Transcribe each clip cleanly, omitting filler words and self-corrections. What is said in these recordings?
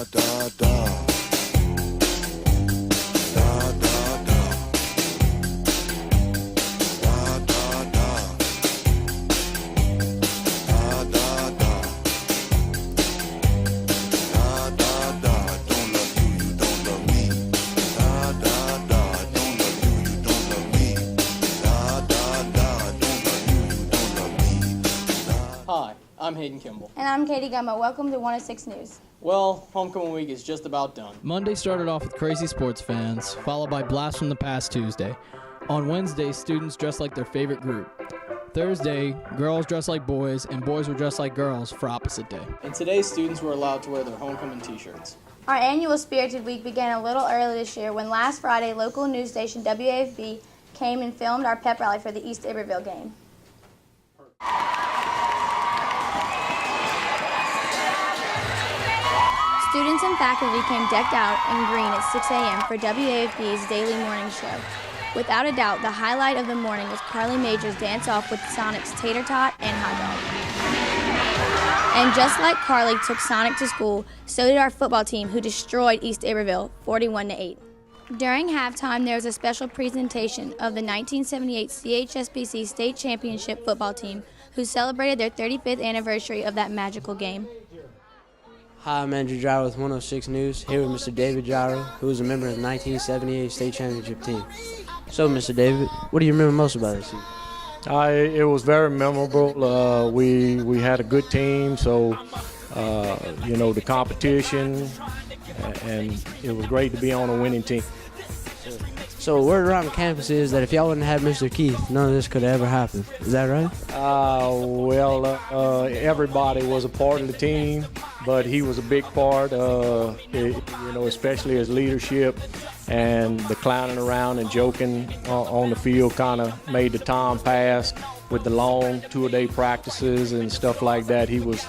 Hi, I'm Hayden Kimball. And I'm Katie Gummo. Welcome to 106 News. Well, homecoming week is just about done. Monday started off with crazy sports fans, followed by Blast from the Past Tuesday. On Wednesday, students dressed like their favorite group. Thursday, girls dressed like boys, and boys were dressed like girls for opposite day. And today, students were allowed to wear their homecoming t-shirts. Our annual Spirited Week began a little early this year when last Friday, local news station WAFB came and filmed our pep rally for the East Iberville game. Students and faculty came decked out in green at 6 a.m. for WAFB's daily morning show. Without a doubt, the highlight of the morning was Carly Major's dance-off with Sonic's Tater Tot and Hot Dog. And just like Carly took Sonic to school, so did our football team, who destroyed East Iberville 41-8. During halftime, there was a special presentation of the 1978 Chspc State Championship football team, who celebrated their 35th anniversary of that magical game. Hi, I'm Andrew Gyro with 106 News, here with Mr. David Gyro, who was a member of the 1978 State Championship team. So, Mr. David, what do you remember most about this season? It was very memorable. We had a good team, so the competition, and it was great to be on a winning team. So, word around the campus is that if y'all wouldn't have Mr. Keith, none of this could have ever happened. Is that right? Everybody was a part of the team, but he was a big part, especially his leadership and the clowning around and joking on the field kind of made the time pass with the long two-a-day practices and stuff like that. He was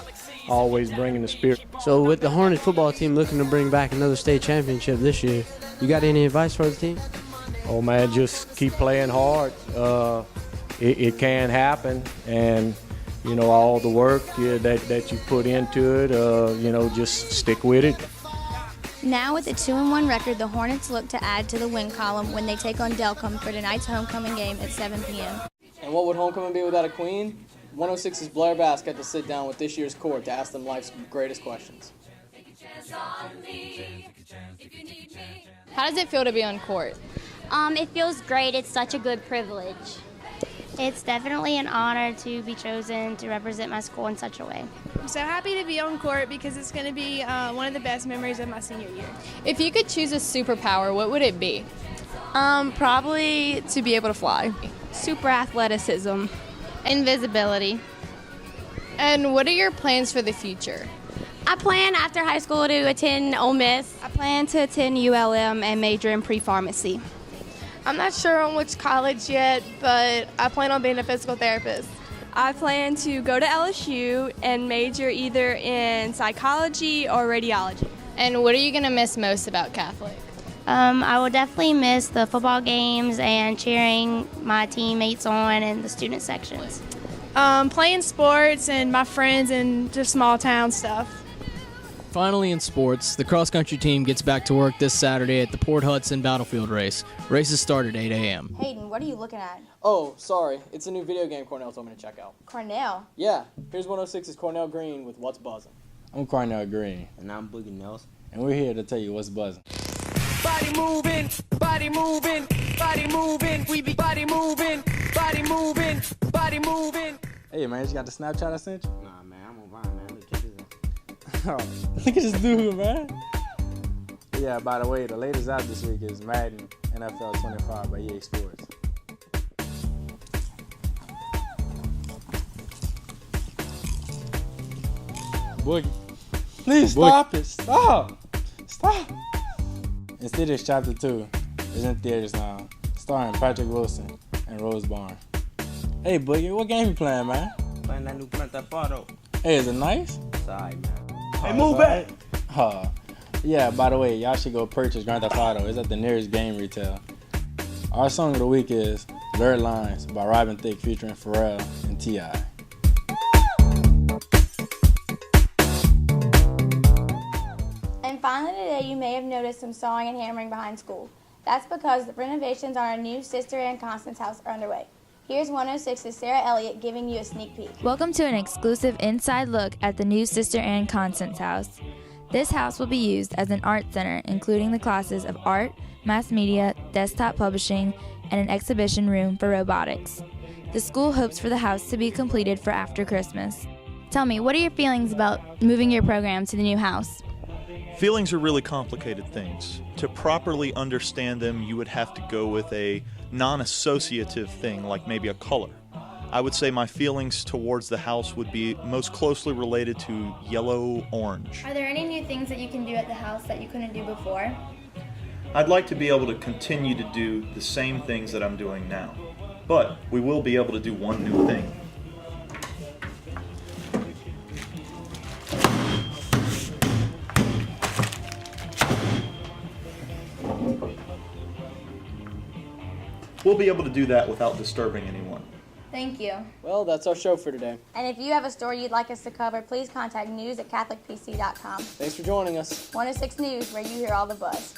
always bringing the spirit. So with the Hornets football team looking to bring back another state championship this year, you got any advice for the team? Oh, man, just keep playing hard. It can happen, and, all the work that you put into it, just stick with it. Now with a 2-1 record, the Hornets look to add to the win column when they take on Delcom for tonight's homecoming game at 7 p.m. And what would homecoming be without a queen? 106's Blair Bass got to sit down with this year's court to ask them life's greatest questions. How does it feel to be on court? It feels great. It's such a good privilege. It's definitely an honor to be chosen to represent my school in such a way. I'm so happy to be on court because it's going to be one of the best memories of my senior year. If you could choose a superpower, what would it be? Probably to be able to fly. Super athleticism. Invisibility. And what are your plans for the future? I plan after high school to attend Ole Miss. I plan to attend ULM and major in pre-pharmacy. I'm not sure on which college yet, but I plan on being a physical therapist. I plan to go to LSU and major either in psychology or radiology. And what are you going to miss most about Catholic? I will definitely miss the football games and cheering my teammates on in the student sections. Playing sports and my friends and just small town stuff. Finally, in sports, the cross-country team gets back to work this Saturday at the Port Hudson Battlefield Race. Races start at 8 a.m. Hayden, what are you looking at? Oh, sorry. It's a new video game Cornell told me to check out. Cornell? Yeah. Here's 106's Cornell Green with What's Buzzing. I'm Cornell Green. And I'm Boogie Nelson. And we're here to tell you what's buzzing. Body moving, body moving, body moving. We be body moving, body moving, body moving. Hey, man, you got the Snapchat I sent you? Nah, man, I'm on Vine, man. Look at this. Oh, look at this dude, man. Yeah, by the way, the latest out this week is Madden NFL 25 by EA Sports. Boogie. Please stop it. Stop. Stop. Insidious Chapter 2 is in theaters now, starring Patrick Wilson and Rose Byrne. Hey, Boogie, what game you playing, man? Playing that new Grand Theft Auto. Hey, is it nice? It's alright, man. Hey, move back. Yeah, by the way, y'all should go purchase Grand Theft Auto. It's at the nearest game retail. Our song of the week is Blurred Lines by Robin Thicke featuring Pharrell and T.I. And finally today, you may have noticed some sawing and hammering behind school. That's because the renovations on our new Sister Ann Constance house are underway. Here's 106's Sarah Elliott giving you a sneak peek. Welcome to an exclusive inside look at the new Sister Ann Constance house. This house will be used as an art center, including the classes of art, mass media, desktop publishing, and an exhibition room for robotics. The school hopes for the house to be completed for after Christmas. Tell me, what are your feelings about moving your program to the new house? Feelings are really complicated things. To properly understand them, you would have to go with a non-associative thing, like maybe a color. I would say my feelings towards the house would be most closely related to yellow-orange. Are there any new things that you can do at the house that you couldn't do before? I'd like to be able to continue to do the same things that I'm doing now, but we will be able to do one new thing. We'll be able to do that without disturbing anyone. Thank you. Well, that's our show for today. And if you have a story you'd like us to cover, please contact news@catholicpc.com. Thanks for joining us. 106 News, where you hear all the buzz.